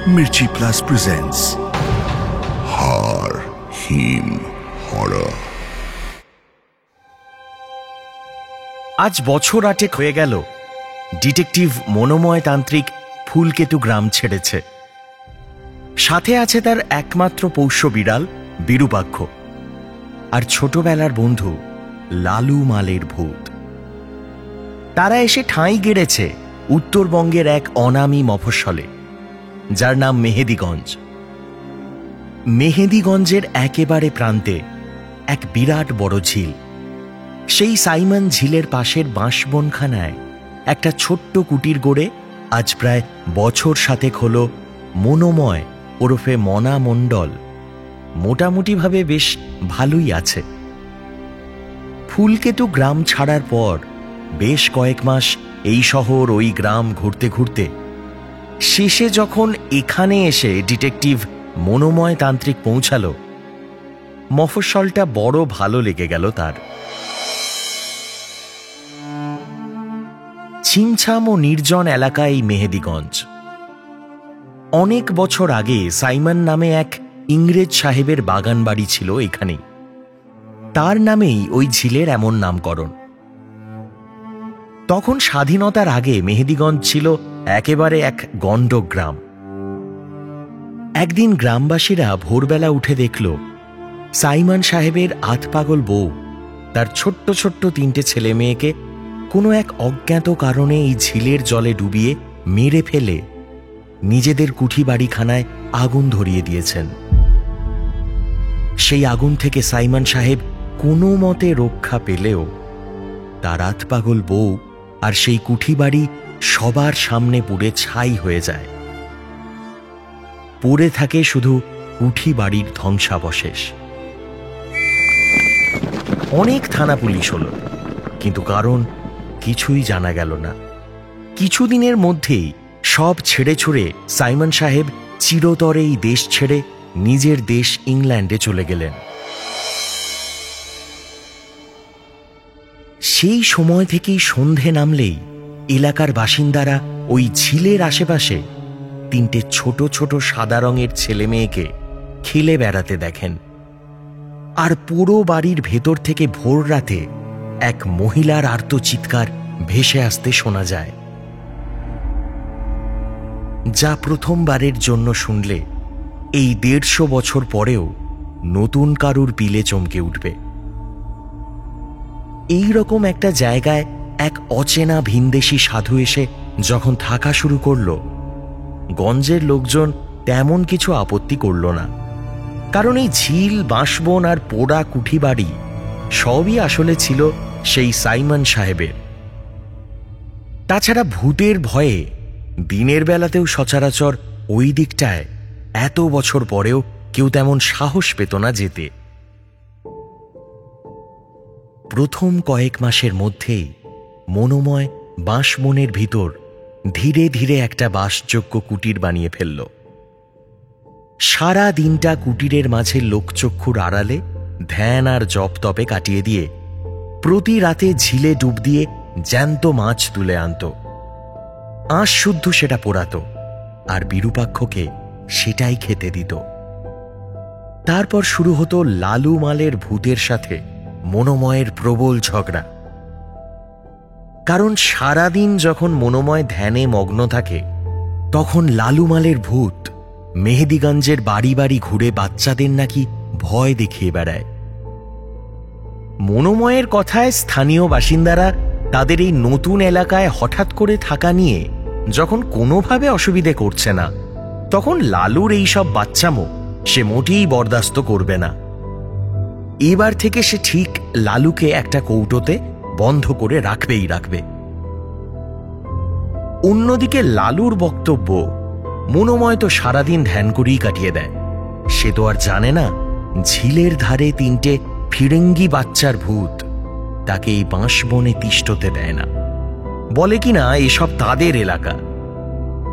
Mirchi Plus presents Har Him Horror. আজ বছর 8 হয়ে গেল ডিটেকটিভ মনোময় তান্ত্রিক ফুলকেতু গ্রাম ছেড়েছে। সাথে আছে তার একমাত্র পোষ্য বিড়াল বিরূপাক্ষ আর ছোটবেলার বন্ধু লালু মালের ভূত। তারা এসে ঠাঁই গেড়েছে উত্তরবঙ্গের এক অনামী মফস্বলে, যার নাম মেহেদিগঞ্জ। মেহেদিগঞ্জের একেবারে প্রান্তে এক বিরাট বড় ঝিল। সেই সাইমন ঝিলের পাশের বাঁশবনখানায় একটা ছোট্ট কুটির গড়ে আজ প্রায় বছর 7 হলো মনোময় ওরফে মনা মণ্ডল মোটামুটিভাবে বেশ ভালোই আছে। ফুলকেতু গ্রাম ছাড়ার পর বেশ কয়েক মাস এই শহর ওই গ্রাম ঘুরতে ঘুরতে শেষে যখন এখানে এসে ডিটেকটিভ মনোময় তান্ত্রিক পৌঁছাল, মফস্বলটা বড় ভালো লেগে গেল তার। ছিমছাম ও নির্জন এলাকা এই মেহেদিগঞ্জ। অনেক বছর আগে সাইমন নামে এক ইংরেজ সাহেবের বাগান বাড়ি ছিল এখানেই। তার নামেই ওই ঝিলের এমন নামকরণ। তখন স্বাধীনতার আগে মেহেদিগঞ্জ ছিল একেবারে এক গণ্ডক গ্রাম। একদিন গ্রামবাসীরা ভোরবেলা উঠে দেখল সাইমন সাহেবের আধপাগল বউ তার ছোট্ট ছোট্ট 3টে ছেলে মেয়েকে কোনো এক অজ্ঞাত কারণে এই ঝিলের জলে ডুবিয়ে মেরে ফেলে নিজেদের কুঠি বাড়িখানায় আগুন ধরিয়ে দিয়েছেন। সেই আগুন থেকে সাইমন সাহেব কোনো মতে রক্ষা পেলেও তার আধপাগল বউ আর সেই কুঠি বাড়ি সবার সামনে পুড়ে ছাই হয়ে যায়। পড়ে থাকে শুধু কুঠি বাড়ির ধ্বংসাবশেষ। অনেক থানা পুলিশ হলো, কিন্তু কারণ কিছুই জানা গেল না। কিছুদিনের মধ্যেই সব ছেড়ে ছুড়ে সাইমন সাহেব চিরতরে এই দেশ ছেড়ে নিজের দেশ ইংল্যান্ডে চলে গেলেন। সেই সময় থেকেই সন্ধে নামলেই এলাকার বাসিন্দারা ওই ঝিলের আশেপাশে 3টে ছোট ছোট সাদা রঙের ছেলে মেয়েকে খেলে বেড়াতে দেখেন। আর পুরো বাড়ির ভেতর থেকে ভোর রাতে এক মহিলার আর্তচিৎকার ভেসে আসতে শোনা যায়, যা প্রথমবারের জন্য শুনলে এই 150 বছর পরেও নতুন কারুর পিলে চমকে উঠবে। এই রকম একটা জায়গায় এক অচেনা ভিনদেশী সাধু এসে যখন থাকা শুরু করল, গঞ্জের লোকজন তেমন কিছু আপত্তি করল না। কারণ এই ঝিল, বাঁশবন আর পোড়া কুঠি বাড়ি সবই আসলে ছিল সেই সাইমন সাহেবের। তাছাড়া ভূতের ভয়ে দিনের বেলাতেও সচরাচর ওই দিকটায় এত বছর পরেও কেউ তেমন সাহস পেত না যেতে। প্রথম কয়েক মাসের মধ্যেই মনোময় বাঁশবনের ভিতর ধীরে ধীরে একটা বাসযোগ্য কুটির বানিয়ে ফেলল। সারা দিনটা কুটিরের মাঝে লোকচক্ষুর আড়ালে ধ্যান আর জপ তপে কাটিয়ে দিয়ে প্রতি রাতে ঝিলে ডুব দিয়ে জ্যান্ত মাছ তুলে আনত। আঁশ শুদ্ধ সেটা পোড়াত আর বিরূপাক্ষকে সেটাই খেতে দিত। তারপর শুরু হতো লালু মালের ভূতের সাথে মনোময়ের প্রবল ঝগড়া। কারণ সারাদিন যখন মনোময় ধ্যানে মগ্ন থাকে, তখন লালু মালের ভূত মেহেদিগঞ্জের বাড়ি বাড়ি ঘুরে বাচ্চাদের নাকি ভয় দেখিয়ে বেড়ায়। মনোময়ের কথায় স্থানীয় বাসিন্দারা তাদের এই নতুন এলাকায় হঠাৎ করে থাকা নিয়ে যখন কোনোভাবে অসুবিধে করছে না, তখন লালুর এই সব বাচ্চামো সে মোটেই বরদাস্ত করবে না। এবার থেকে সে ঠিক লালুকে একটা কৌটোতে বন্ধ করে রাখবেই রাখবে। অন্যদিকে লালুর বক্তব্য, মনোময় তো সারাদিন ধ্যান করেই কাটিয়ে দেয়, সে তো আর জানে না ঝিলের ধারে 3টে ফিরেঙ্গি বাচ্চার ভূত তাকে এই বাঁশবনে তিষ্ঠতে দেয় না। বলে কিনা এসব তাদের এলাকা।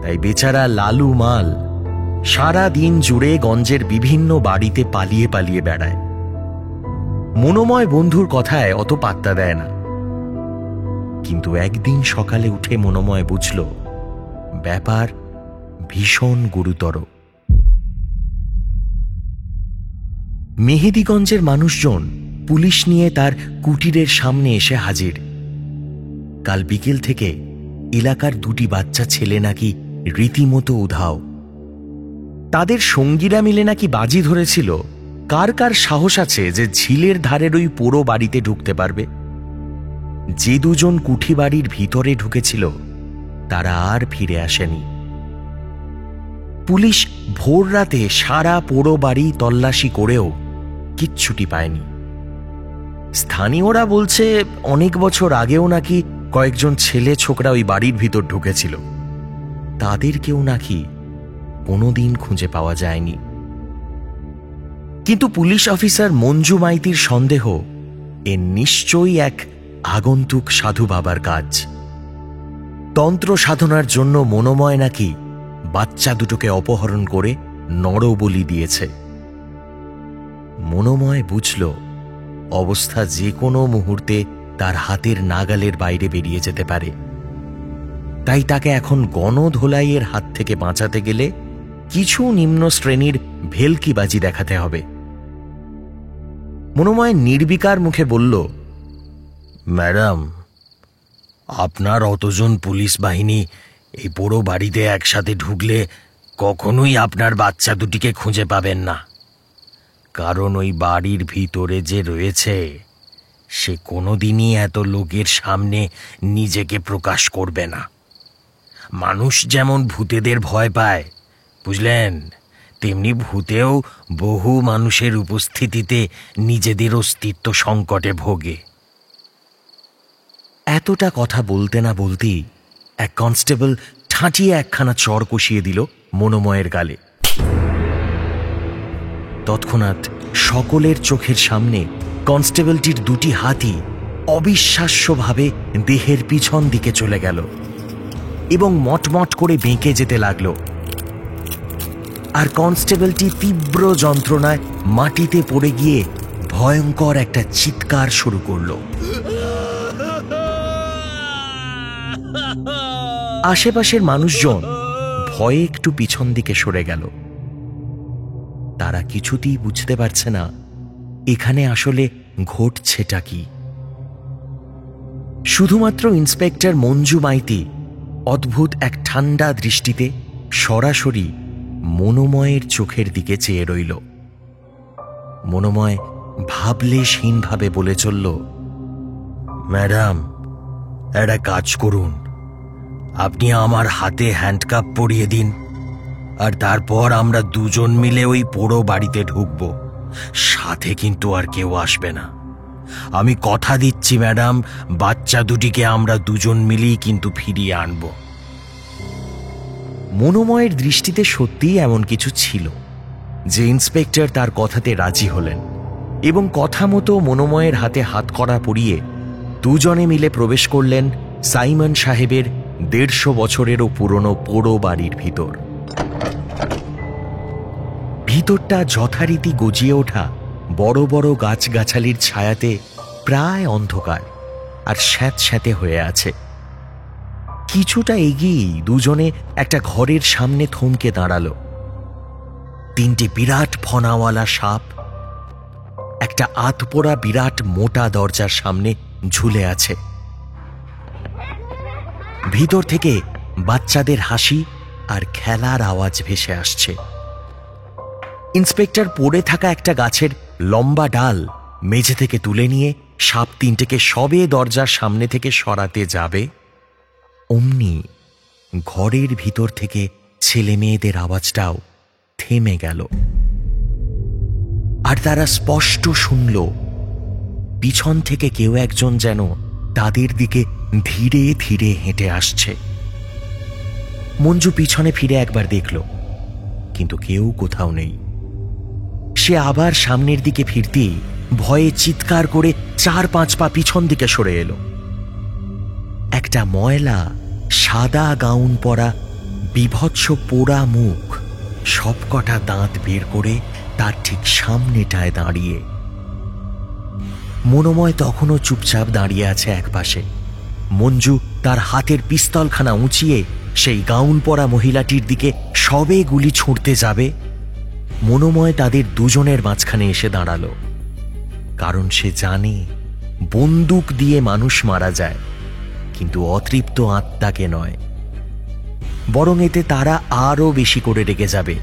তাই বেচারা লালু মাল সারা দিন জুড়ে গঞ্জের বিভিন্ন বাড়িতে পালিয়ে পালিয়ে বেড়ায়। মনোময় বন্ধুর কথায় অত পাত্তা দেয় না। কিন্তু একদিন সকালে উঠে মনোময় বুঝল ব্যাপার ভীষণ গুরুতর। মেহেদিগঞ্জের মানুষজন পুলিশ নিয়ে তার কুটিরের সামনে এসে হাজির। কাল বিকেল থেকে এলাকার দুটি বাচ্চা ছেলে নাকি রীতিমতো উধাও। তাদের সঙ্গীরা মিলে নাকি বাজি ধরেছিল কার কার সাহস আছে যে ঝিলের ধারের ওই পোড়ো বাড়িতে ঢুকতে পারবে। যে দুজন কুঠি বাড়ির ভিতরে ঢুকেছিল তারা আর ফিরে আসেনি। পুলিশ ভোর রাতে সারা পোড়ো বাড়ি তল্লাশি করেও কিচ্ছুটি পায়নি। স্থানীয়রা বলছে অনেক বছর আগেও নাকি কয়েকজন ছেলে ছোকরা ওই বাড়ির ভিতর ঢুকেছিল, তাদেরকেও নাকি কোনোদিন খুঁজে পাওয়া যায়নি। কিন্তু পুলিশ অফিসার মঞ্জু মাইতির সন্দেহ এ নিশ্চয়ই এক আগন্তুক সাধু বাবার কাজ। তন্ত্র সাধনার জন্য মনোময় নাকি বাচ্চা দুটোকে অপহরণ করে নরবলি দিয়েছে। মনোময় বুঝল অবস্থা যে কোনো মুহূর্তে তার হাতের নাগালের বাইরে বেরিয়ে যেতে পারে। তাই তাকে এখন গণধোলাইয়ের হাত থেকে বাঁচাতে গেলে কিছু নিম্ন শ্রেণীর ভেলকিবাজি দেখাতে হবে। মনোময় নির্বিকার মুখে বলল, ম্যাডাম, আপনার অতজন পুলিশ বাহিনী এই পোড়ো বাড়িতে একসাথে ঢুকলে কখনোই আপনার বাচ্চা দুটিকে খুঁজে পাবেন না। কারণ ওই বাড়ির ভিতরে যে রয়েছে সে কোনোদিনই এত লোকের সামনে নিজেকে প্রকাশ করবে না। মানুষ যেমন ভূতেদের ভয় পায়, বুঝলেন, তেমনি ভূতেও বহু মানুষের উপস্থিতিতে নিজেদের অস্তিত্ব সংকটে ভোগে। এতটা কথা বলতে না বলতেই এক কনস্টেবল ঠাঁটিয়ে একখানা চড় কষিয়ে দিল মনোময়ের গালে। তৎক্ষণাৎ সকলের চোখের সামনে কনস্টেবলটির দুটি হাতই অবিশ্বাস্যভাবে দেহের পিছন দিকে চলে গেল এবং মটমট করে বেঁকে যেতে লাগল। আর কনস্টেবলটি তীব্র যন্ত্রণায় মাটিতে পড়ে গিয়ে ভয়ঙ্কর একটা চিৎকার শুরু করল। আশেপাশের মানুষজন ভয়ে একটু পিছন দিকে সরে গেল। তারা কিছুতেই বুঝতে পারছে না এখানে আসলে ঘটছেটা কি। শুধুমাত্র ইন্সপেক্টর মঞ্জু মাইতি অদ্ভুত এক ঠান্ডা দৃষ্টিতে সরাসরি মনোময়ের চোখের দিকে চেয়ে রইল। মনোময় ভাবলেশহীনভাবে বলে চলল, ম্যাডাম, একটা কাজ করুন, আপনি আমার হাতে হ্যান্ডকাপ পরিয়ে দিন, আর তারপর আমরা দুজন মিলে ওই পোড়ো বাড়িতে ঢুকব। সাথে কিন্তু আর কেউ আসবে না। আমি কথা দিচ্ছি ম্যাডাম, বাচ্চা দুটিকে আমরা দুজন মিলেই কিন্তু ফিরিয়ে আনব। মনোময়ের দৃষ্টিতে সত্যিই এমন কিছু ছিল যে ইন্সপেক্টর তার কথাতে রাজি হলেন এবং কথা মতো মনোময়ের হাতে হাতকড়া পরিয়ে দুজনে মিলে প্রবেশ করলেন সাইমন সাহেবের 150 বছরেরও পুরনো পোড়ো বাড়ির ভিতর। ভিতরটা যথারীতি গজিয়ে ওঠা বড় বড় গাছগাছালির ছায়াতে প্রায় অন্ধকার আর স্যাঁতস্যাঁতে হয়ে আছে। কিছুটা এগিয়েই দুজনে একটা ঘরের সামনে থমকে দাঁড়াল। 3টে বিরাট ফনাওয়ালা সাপ একটা আতপোড়া বিরাট মোটা দরজার সামনে ঝুলে আছে। ভিতর থেকে বাচ্চাদের হাসি আর খেলার আওয়াজ ভেসে আসছে। ইন্সপেক্টর পড়ে থাকা একটা গাছের লম্বা ডাল মেঝে থেকে তুলে নিয়ে সাপ 3টেকে সবে দরজার সামনে থেকে সরাতে যাবে, অমনি ঘরের ভিতর থেকে ছেলে মেয়েদের আওয়াজটাও থেমে গেল। আর তারা স্পষ্ট শুনল পিছন থেকে কেউ একজন যেন তাদের দিকে ধীরে ধীরে হেঁটে আসছে। মঞ্জু পিছনে ফিরে একবার দেখল, কিন্তু কেউ কোথাও নেই। সে আবার সামনের দিকে ফিরতেই ভয়ে চিৎকার করে 4-5 পা পিছন দিকে সরে এলো। একটা ময়লা সাদা গাউন পরা বিভৎস পোড়া মুখ সবকটা দাঁত বের করে তার ঠিক সামনেটায় দাঁড়িয়ে। মনোময় তখনও চুপচাপ দাঁড়িয়ে আছে একপাশে। মঞ্জু তার হাতের পিস্তলখানা উঁচিয়ে সেই গাউন পরা মহিলাটির দিকে সবে গুলি ছুঁড়তে যাবে, মনোময় তাদের দুজনের মাঝখানে এসে দাঁড়ালো। কারণ সে জানে বন্দুক দিয়ে মানুষ মারা যায়, কিন্তু অতৃপ্ত আত্মাকে নয়। বরং এতে তারা আরও বেশি করে রেগে যাবে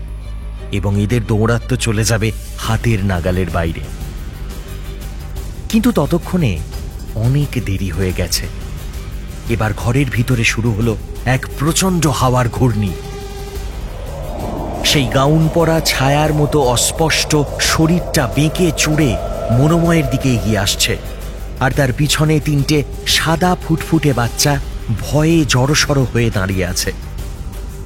এবং এদের দৌরাত্ম্য চলে যাবে হাতের নাগালের বাইরে। কিন্তু ততক্ষণে অনেক দেরি হয়ে গেছে। এবার ঘরের ভিতরে শুরু হলো এক প্রচণ্ড হাওয়ার ঘূর্ণি। সেই গাউন পরা ছায়ার মতো অস্পষ্ট শরীরটা বেঁকে চুড়ে মনোময়ের দিকে এগিয়ে আসছে, আর তার পিছনে 3টে সাদা ফুটফুটে বাচ্চা ভয়ে জড়সড় হয়ে দাঁড়িয়ে আছে।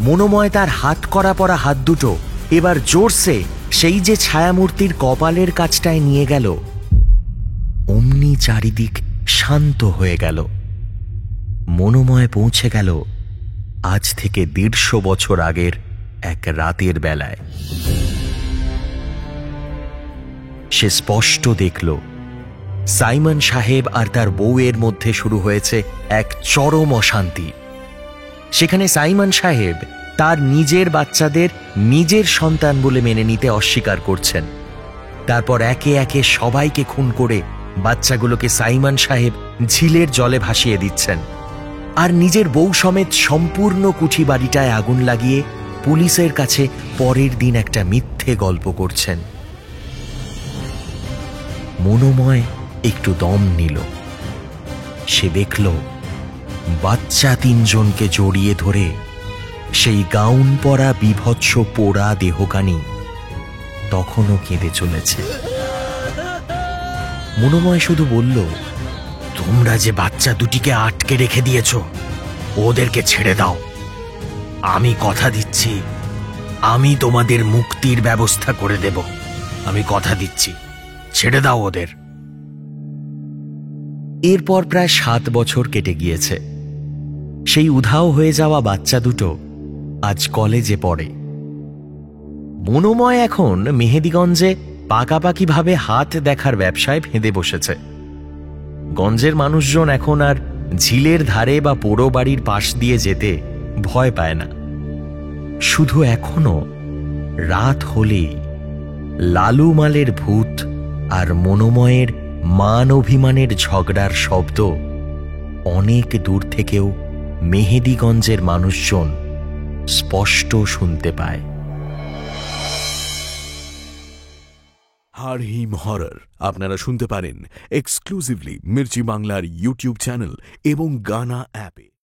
মনোময় তার হাত করা পরা হাত দুটো এবার জোরসে সেই যে ছায়ামূর্তির কপালের কাছটায় নিয়ে গেল। অমনি চারিদিক শান্ত হয়ে গেল। মনোময় পৌঁছে গেল আজ থেকে 150 বছর আগের এক রাতের বেলায়। সে স্পষ্ট দেখল সাইমন সাহেব আর তার বউয়ের মধ্যে শুরু হয়েছে এক চরম অশান্তি। সেখানে সাইমন সাহেব তার নিজের বাচ্চাদের নিজের সন্তান বলে মেনে নিতে অস্বীকার করছেন। তারপর একে একে সবাইকে খুন করে বাচ্চাগুলোকে সাইমন সাহেব ঝিলের জলে ভাসিয়ে দিচ্ছেন, আর নিজের বউ সমেত সম্পূর্ণ কুঠি বাড়িটায় আগুন লাগিয়ে পুলিশের কাছে পরের দিন একটা মিথ্যে গল্প করছেন। মনোময় একটু দম নিল। সে দেখল বাচ্চা 3জনকে জড়িয়ে ধরে সেই গাউন পরা বিভৎস পোড়া দেহখানি তখনও কেঁদে চলেছে। মনোময় শুধু বলল, তোমরা যে বাচ্চা দুটিকে আটকে রেখে দিয়েছ, ওদেরকে ছেড়ে দাও। আমি কথা দিচ্ছি, আমি তোমাদের মুক্তির ব্যবস্থা করে দেব। আমি কথা দিচ্ছি, ছেড়ে দাও ওদের। এরপর প্রায় 7 বছর কেটে গিয়েছে। সেই উধাও হয়ে যাওয়া বাচ্চা দুটো আজ কলেজে পড়ে। মনোময় এখন মেহেদিগঞ্জে পাকাপাকিভাবে হাত দেখার ব্যবসায় ফেঁদে বসেছে। গঞ্জের মানুষজন এখন আর ঝিলের ধারে বা পোড়ো বাড়ির পাশ দিয়ে যেতে ভয় পায় না। শুধু এখনো রাত হলেই লালু মালের ভূত আর মনোময়ের মান অভিমানের ঝগড়ার শব্দ অনেক দূর থেকেও মেহেদিগঞ্জের মানুষজন স্পষ্ট শুনতে পায়। হাড় হিম হরর আপনারা শুনতে পারেন এক্সক্লুসিভলি মির্চি বাংলার ইউটিউব চ্যানেল এবং গানা অ্যাপে।